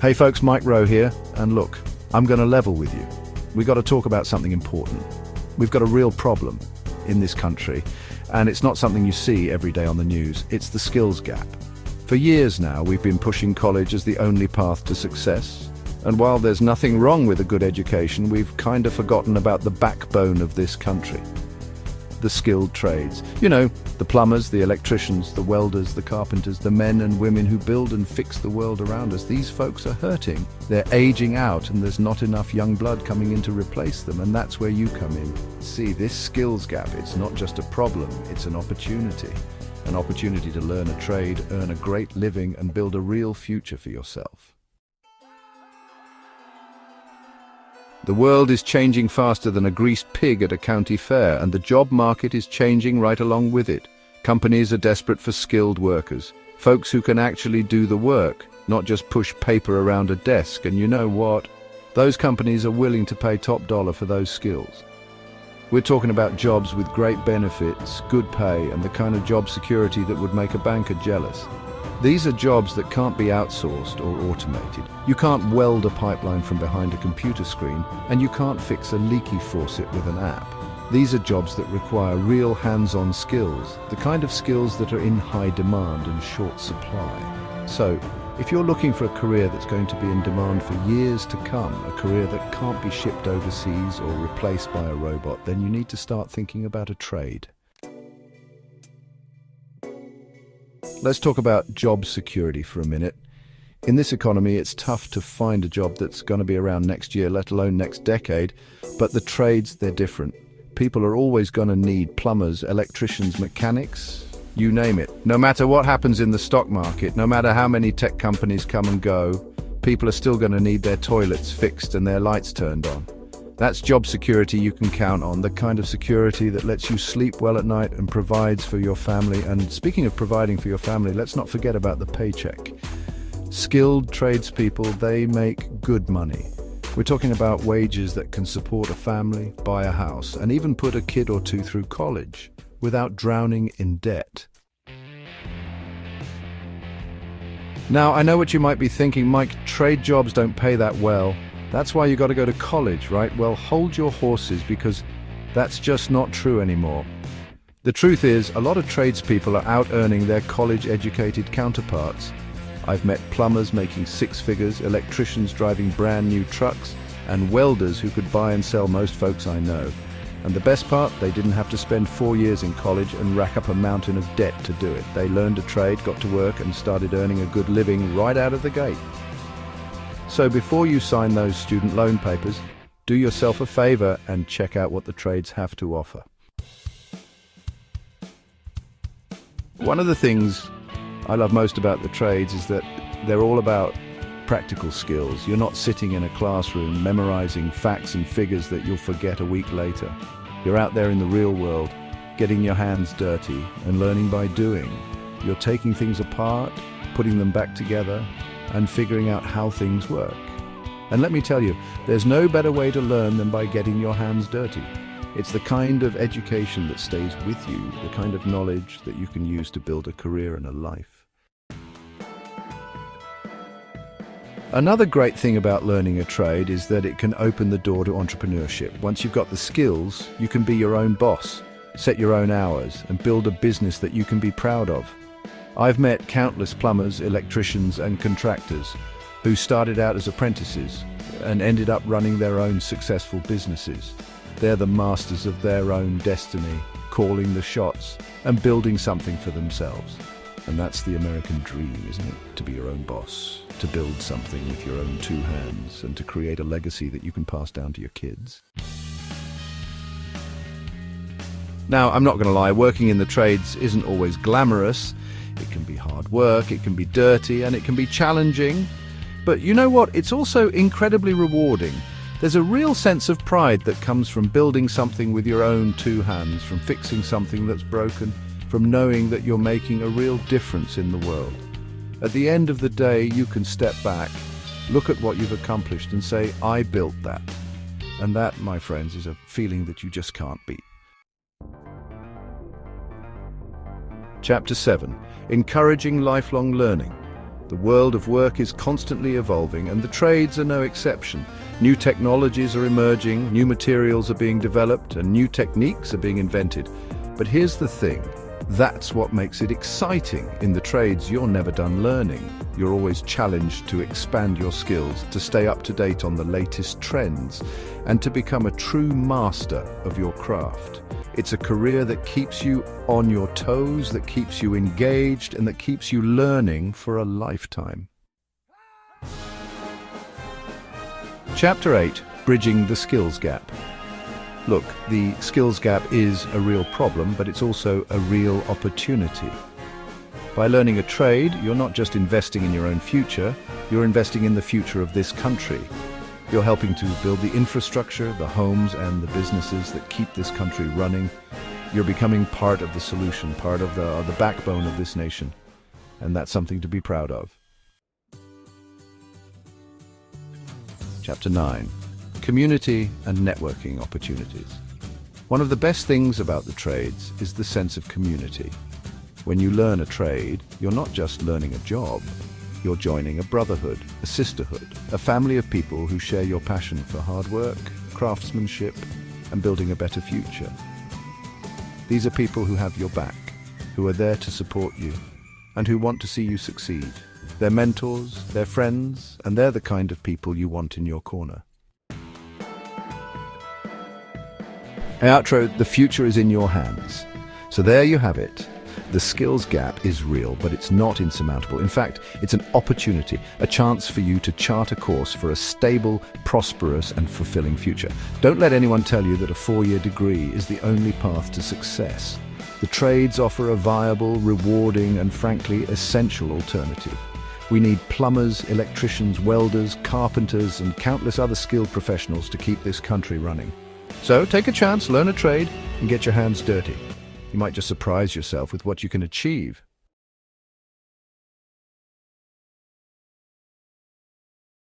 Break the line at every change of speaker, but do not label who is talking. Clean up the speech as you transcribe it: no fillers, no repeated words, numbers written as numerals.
Hey folks, Mike Rowe here, and look, I'm going to level with you. We got to talk about something important. We've got a real problem in this country, and it's not something you see every day on the news. It's the skills gap. For years now, we've been pushing college as the only path to success. And while there's nothing wrong with a good education, we've kind of forgotten about the backbone of this country. The skilled trades. You know, the plumbers, the electricians, the welders, the carpenters, the men and women who build and fix the world around us. These folks are hurting. They're aging out, and there's not enough young blood coming in to replace them, and that's where you come in. See, this skills gap, it's not just a problem, it's an opportunity. An opportunity to learn a trade, earn a great living, and build a real future for yourself. The world is changing faster than a greased pig at a county fair, and the job market is changing right along with it. Companies are desperate for skilled workers, folks who can actually do the work, not just push paper around a desk. And you know what? Those companies are willing to pay top dollar for those skills. We're talking about jobs with great benefits, good pay, and the kind of job security that would make a banker jealous. These are jobs that can't be outsourced or automated. You can't weld a pipeline from behind a computer screen, and you can't fix a leaky faucet with an app. These are jobs that require real hands-on skills, the kind of skills that are in high demand and short supply. So, if you're looking for a career that's going to be in demand for years to come, a career that can't be shipped overseas or replaced by a robot, then you need to start thinking about a trade. Let's talk about job security for a minute. In this economy, it's tough to find a job that's going to be around next year, let alone next decade. But the trades, they're different. People are always going to need plumbers, electricians, mechanics, you name it. No matter what happens in the stock market, no matter how many tech companies come and go, people are still going to need their toilets fixed and their lights turned on. That's job security you can count on, the kind of security that lets you sleep well at night and provides for your family. And speaking of providing for your family, let's not forget about the paycheck. Skilled tradespeople, they make good money. We're talking about wages that can support a family, buy a house, and even put a kid or two through college without drowning in debt. Now, I know what you might be thinking, Mike, trade jobs don't pay that well. That's why you got to go to college, right? Well, hold your horses, because that's just not true anymore. The truth is, a lot of tradespeople are out-earning their college-educated counterparts. I've met plumbers making six figures, electricians driving brand new trucks, and welders who could buy and sell most folks I know. And the best part, they didn't have to spend 4 years in college and rack up a mountain of debt to do it. They learned a trade, got to work, and started earning a good living right out of the gate. So before you sign those student loan papers, do yourself a favor and check out what the trades have to offer. One of the things I love most about the trades is that they're all about practical skills. You're not sitting in a classroom memorizing facts and figures that you'll forget a week later. You're out there in the real world, getting your hands dirty and learning by doing. You're taking things apart, putting them back together, and figuring out how things work. And let me tell you, there's no better way to learn than by getting your hands dirty. It's the kind of education that stays with you, the kind of knowledge that you can use to build a career and a life. Another great thing about learning a trade is that it can open the door to entrepreneurship. Once you've got the skills, you can be your own boss, set your own hours, and build a business that you can be proud of. I've met countless plumbers, electricians, and contractors who started out as apprentices and ended up running their own successful businesses. They're the masters of their own destiny, calling the shots and building something for themselves. And that's the American dream, isn't it? To be your own boss, to build something with your own two hands, and to create a legacy that you can pass down to your kids. Now, I'm not going to lie, working in the trades isn't always glamorous. It can be hard work, it can be dirty, and it can be challenging. But you know what? It's also incredibly rewarding. There's a real sense of pride that comes from building something with your own two hands, from fixing something that's broken, from knowing that you're making a real difference in the world. At the end of the day, you can step back, look at what you've accomplished, and say, I built that. And that, my friends, is a feeling that you just can't beat. Chapter 7. Encouraging lifelong learning. The world of work is constantly evolving, and the trades are no exception. New technologies are emerging, new materials are being developed, and new techniques are being invented. But here's the thing. That's what makes it exciting. In the trades, you're never done learning. You're always challenged to expand your skills, to stay up to date on the latest trends, and to become a true master of your craft. It's a career that keeps you on your toes, that keeps you engaged, and that keeps you learning for a lifetime. Chapter 8, Bridging the Skills Gap. Look, the skills gap is a real problem, but it's also a real opportunity. By learning a trade, you're not just investing in your own future, you're investing in the future of this country. You're helping to build the infrastructure, the homes and the businesses that keep this country running. You're becoming part of the solution, part of the backbone of this nation. And that's something to be proud of. Chapter 9. Community and networking opportunities. One of the best things about the trades is the sense of community. When you learn a trade, you're not just learning a job. You're joining a brotherhood, a sisterhood, a family of people who share your passion for hard work, craftsmanship, and building a better future. These are people who have your back, who are there to support you, and who want to see you succeed. They're mentors, they're friends, and they're the kind of people you want in your corner. Outro, the future is in your hands. So there you have it. The skills gap is real, but it's not insurmountable. In fact, it's an opportunity, a chance for you to chart a course for a stable, prosperous, and fulfilling future. Don't let anyone tell you that a 4-year degree is the only path to success. The trades offer a viable, rewarding, and frankly, essential alternative. We need plumbers, electricians, welders, carpenters, and countless other skilled professionals to keep this country running. So take a chance, learn a trade, and get your hands dirty. You might just surprise yourself with what you can achieve.